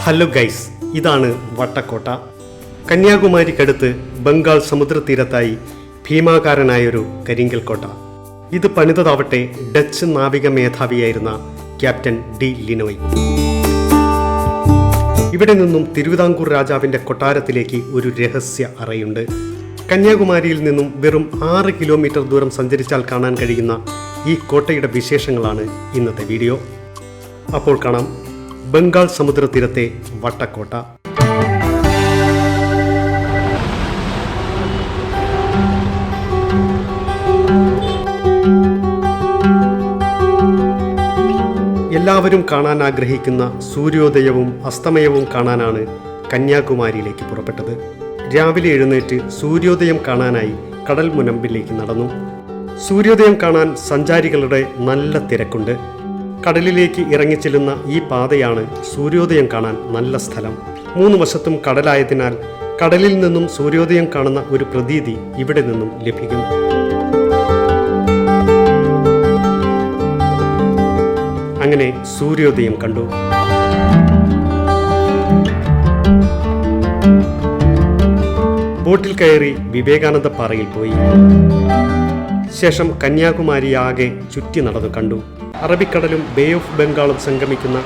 Hello guys, ഇതാണ് വട്ടക്കോട്ട. കന്യാകുമാരിക്കടുത്ത് ബംഗാൾ സമുദ്രതീരത്തായി ഭീമാകാരനായൊരു കരിങ്കൽ കോട്ട. ഇത് പണിതതാവട്ടെ ഡച്ച് നാവിക മേധാവിയായിരുന്ന ക്യാപ്റ്റൻ ഡി ലിനോയ്. ഇവിടെ നിന്നും തിരുവിതാംകൂർ രാജാവിൻ്റെ കൊട്ടാരത്തിലേക്ക് ഒരു രഹസ്യ അറയുണ്ട്. കന്യാകുമാരിയിൽ നിന്നും വെറും 6 കിലോമീറ്റർ ദൂരം സഞ്ചരിച്ചാൽ കാണാൻ കഴിയുന്ന ഈ കോട്ടയുടെ വിശേഷങ്ങളാണ് ഇന്നത്തെ വീഡിയോ. അപ്പോൾ കാണാം ബംഗാൾ സമുദ്രതീരത്തെ വട്ടക്കോട്ട. എല്ലാവരും കാണാൻ ആഗ്രഹിക്കുന്ന സൂര്യോദയവും അസ്തമയവും കാണാനാണ് കന്യാകുമാരിയിലേക്ക് പുറപ്പെട്ടത്. രാവിലെ എഴുന്നേറ്റ് സൂര്യോദയം കാണാനായി കടൽ മുനമ്പിലേക്ക് നടന്നു. സൂര്യോദയം കാണാൻ സഞ്ചാരികളുടെ നല്ല തിരക്കുണ്ട്. കടലിലേക്ക് ഇറങ്ങിച്ചെല്ലുന്ന ഈ പാതയാണ് സൂര്യോദയം കാണാൻ നല്ല സ്ഥലം. 3 വശത്തും കടലായതിനാൽ കടലിൽ നിന്നും സൂര്യോദയം കാണുന്ന ഒരു പ്രതീതി ഇവിടെ നിന്നും ലഭിക്കും. അങ്ങനെ സൂര്യോദയം കണ്ടു. ബോട്ടിൽ കയറി വിവേകാനന്ദ പാറയിൽ പോയി. ശേഷം കന്യാകുമാരി ആകെ ചുറ്റി നടന്നു കണ്ടു. അറബിക്കടലും ബേ ഓഫ് ബംഗാളും സംഗമിക്കുന്ന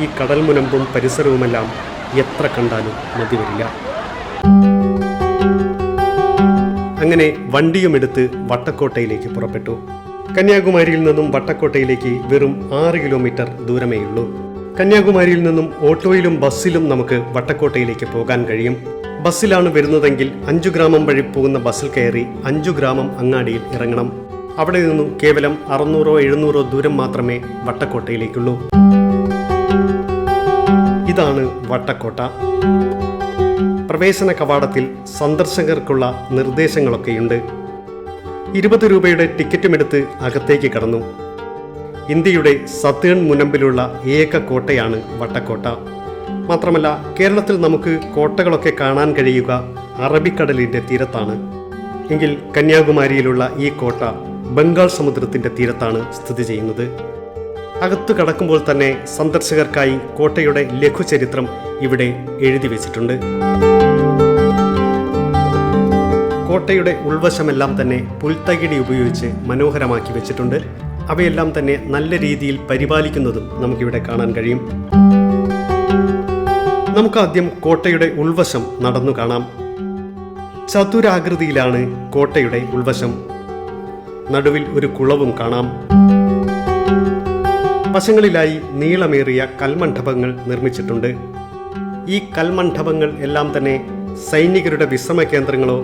ഈ കടൽ മുനമ്പും പരിസരവുമെല്ലാം എത്ര കണ്ടാലും മതി വരില്ല. അങ്ങനെ വണ്ടിയുമെടുത്ത് വട്ടക്കോട്ടയിലേക്ക് പുറപ്പെട്ടു. കന്യാകുമാരിയിൽ നിന്നും വട്ടക്കോട്ടയിലേക്ക് വെറും 6 കിലോമീറ്റർ ദൂരമേയുള്ളൂ. കന്യാകുമാരിയിൽ നിന്നും ഓട്ടോയിലും ബസ്സിലും നമുക്ക് വട്ടക്കോട്ടയിലേക്ക് പോകാൻ കഴിയും. ബസ്സിലാണ് വരുന്നതെങ്കിൽ 5 ഗ്രാമം വഴി പോകുന്ന ബസ്സിൽ കയറി 5 ഗ്രാമം അങ്ങാടിയിൽ ഇറങ്ങണം. അവിടെ നിന്നും കേവലം 600-700 ദൂരം മാത്രമേ വട്ടക്കോട്ടയിലേക്കുള്ളൂ. ഇതാണ് വട്ടക്കോട്ട. പ്രവേശന കവാടത്തിൽ സന്ദർശകർക്കുള്ള നിർദ്ദേശങ്ങളൊക്കെയുണ്ട്. 20 രൂപയുടെ ടിക്കറ്റുമെടുത്ത് അകത്തേക്ക് കടന്നു. ഇന്ത്യയുടെ സതേൺ മുനമ്പിലുള്ള ഏക കോട്ടയാണ് വട്ടക്കോട്ട. മാത്രമല്ല, കേരളത്തിൽ നമുക്ക് കോട്ടകളൊക്കെ കാണാൻ കഴിയുക അറബിക്കടലിൻ്റെ തീരത്താണ്. എങ്കിൽ കന്യാകുമാരിയിലുള്ള ഈ കോട്ട ബംഗാൾ സമുദ്രത്തിൻ്റെ തീരത്താണ് സ്ഥിതി ചെയ്യുന്നത്. അകത്തു കടക്കുമ്പോൾ തന്നെ സന്ദർശകർക്കായി കോട്ടയുടെ ലഘുചരിത്രം ഇവിടെ എഴുതി വെച്ചിട്ടുണ്ട്. കോട്ടയുടെ ഉൾവശമെല്ലാം തന്നെ പുൽത്തകിടി ഉപയോഗിച്ച് മനോഹരമാക്കി വെച്ചിട്ടുണ്ട്. അവയെല്ലാം തന്നെ നല്ല രീതിയിൽ പരിപാലിക്കുന്നതും നമുക്കിവിടെ കാണാൻ കഴിയും. നമുക്കാദ്യം കോട്ടയുടെ ഉൾവശം നടന്നു കാണാം. ചതുരാകൃതിയിലാണ് കോട്ടയുടെ ഉൾവശം. നടുവിൽ ഒരു കുളവും കാണാം. വശങ്ങളിലായി നീളമേറിയ കൽമണ്ഡപങ്ങൾ നിർമ്മിച്ചിട്ടുണ്ട്. ഈ കൽമണ്ഡപങ്ങൾ എല്ലാം തന്നെ സൈനികരുടെ വിശ്രമ കേന്ദ്രങ്ങളോ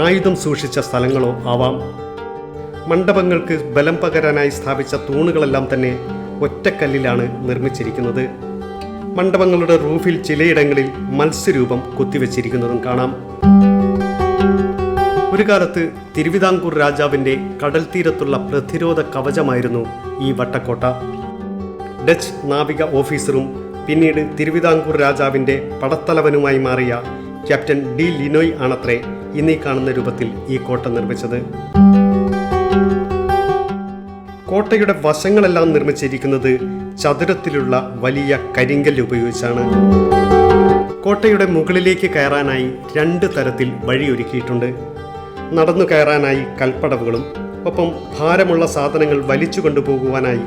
ആയുധം സൂക്ഷിച്ച സ്ഥലങ്ങളോ ആവാം. മണ്ഡപങ്ങൾക്ക് ബലം പകരാനായി സ്ഥാപിച്ച തൂണുകളെല്ലാം തന്നെ ഒറ്റക്കല്ലിലാണ് നിർമ്മിച്ചിരിക്കുന്നത്. മണ്ഡപങ്ങളുടെ റൂഫിൽ ചിലയിടങ്ങളിൽ മത്സ്യരൂപം കൊത്തിവെച്ചിരിക്കുന്നതും കാണാം. ഒരു കാലത്ത് തിരുവിതാംകൂർ രാജാവിൻ്റെ കടൽ തീരത്തുള്ള പ്രതിരോധ കവചമായിരുന്നു ഈ വട്ടക്കോട്ട. ഡച്ച് നാവിക ഓഫീസറും പിന്നീട് തിരുവിതാംകൂർ രാജാവിൻ്റെ പടത്തലവനുമായി മാറിയ ക്യാപ്റ്റൻ ഡി ലിനോയ് ആണത്രേ ഇന്നീ കാണുന്ന രൂപത്തിൽ ഈ കോട്ട നിർമ്മിച്ചത്. കോട്ടയുടെ വശങ്ങളെല്ലാം നിർമ്മിച്ചിരിക്കുന്നത് ചതുരത്തിലുള്ള വലിയ കരിങ്കല്ല് ഉപയോഗിച്ചാണ്. കോട്ടയുടെ മുകളിലേക്ക് കയറാനായി 2 തരത്തിൽ വഴിയൊരുക്കിയിട്ടുണ്ട്. നടന്നു കയറാനായി കൽപ്പടവുകളും ഒപ്പം ഭാരമുള്ള സാധനങ്ങൾ വലിച്ചു കൊണ്ടുപോകുവാനായി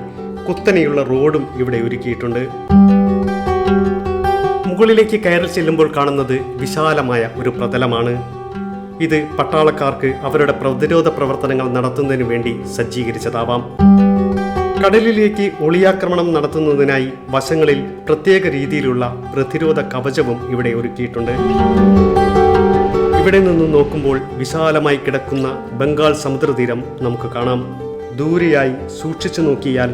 കുത്തനെയുള്ള റോഡും ഇവിടെ ഒരുക്കിയിട്ടുണ്ട്. മുകളിലേക്ക് കയറി ചെല്ലുമ്പോൾ കാണുന്നത് വിശാലമായ ഒരു പ്രതലമാണ്. ഇത് പട്ടാളക്കാർക്ക് അവരുടെ പ്രതിരോധ പ്രവർത്തനങ്ങൾ നടത്തുന്നതിന് വേണ്ടി സജ്ജീകരിച്ചതാവാം. കടലിലേക്ക് ഒളിയാക്രമണം നടത്തുന്നതിനായി വശങ്ങളിൽ പ്രത്യേക രീതിയിലുള്ള പ്രതിരോധ കവചവും ഇവിടെ ഒരുക്കിയിട്ടുണ്ട്. ഇവിടെ നിന്ന് നോക്കുമ്പോൾ വിശാലമായി കിടക്കുന്ന ബംഗാൾ സമുദ്രതീരം നമുക്ക് കാണാം. ദൂരെയായി സൂക്ഷിച്ചു നോക്കിയാൽ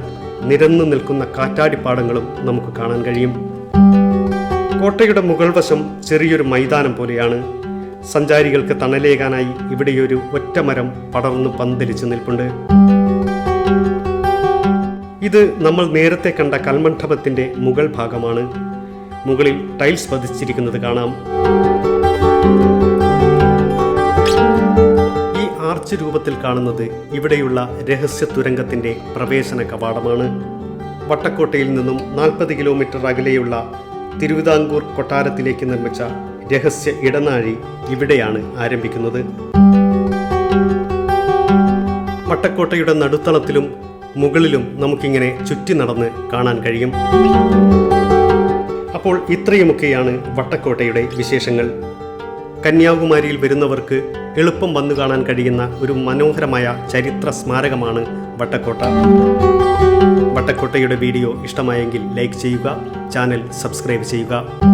നിരന്നു നിൽക്കുന്ന കാറ്റാടിപ്പാടങ്ങളും നമുക്ക് കാണാൻ കഴിയും. കോട്ടയുടെ മുകൾ വശം ചെറിയൊരു മൈതാനം പോലെയാണ്. സഞ്ചാരികൾക്ക് തണലേകാനായി ഇവിടെയൊരു ഒറ്റമരം പടർന്നു പന്തലിച്ചു നിൽപ്പുണ്ട്. ഇത് നമ്മൾ നേരത്തെ കണ്ട കൽമണ്ഡപത്തിൻ്റെ മുകൾ ഭാഗമാണ്. മുകളിൽ ടൈൽസ് പതിച്ചിരിക്കുന്നത് കാണാം. ആർച്ച് രൂപത്തിൽ കാണുന്നത് ഇവിടെയുള്ള രഹസ്യ തുരങ്കത്തിൻ്റെ പ്രവേശന കവാടമാണ്. വട്ടക്കോട്ടയിൽ നിന്നും 40 കിലോമീറ്റർ അകലെയുള്ള തിരുവിതാംകൂർ കൊട്ടാരത്തിലേക്ക് നിർമ്മിച്ച രഹസ്യ ഇടനാഴി ഇവിടെയാണ് ആരംഭിക്കുന്നത്. വട്ടക്കോട്ടയുടെ നടുത്തളത്തിലും മുകളിലും നമുക്കിങ്ങനെ ചുറ്റി നടന്ന് കാണാൻ കഴിയും. അപ്പോൾ ഇത്രയുമൊക്കെയാണ് വട്ടക്കോട്ടയുടെ വിശേഷങ്ങൾ. കന്യാകുമാരിയിൽ വരുന്നവർക്ക് എളുപ്പം വന്നു കാണാൻ കഴിയുന്ന ഒരു മനോഹരമായ ചരിത്ര സ്മാരകമാണ് വട്ടക്കോട്ട. വട്ടക്കോട്ടയുടെ വീഡിയോ ഇഷ്ടമായെങ്കിൽ ലൈക്ക് ചെയ്യുക, ചാനൽ സബ്സ്ക്രൈബ് ചെയ്യുക.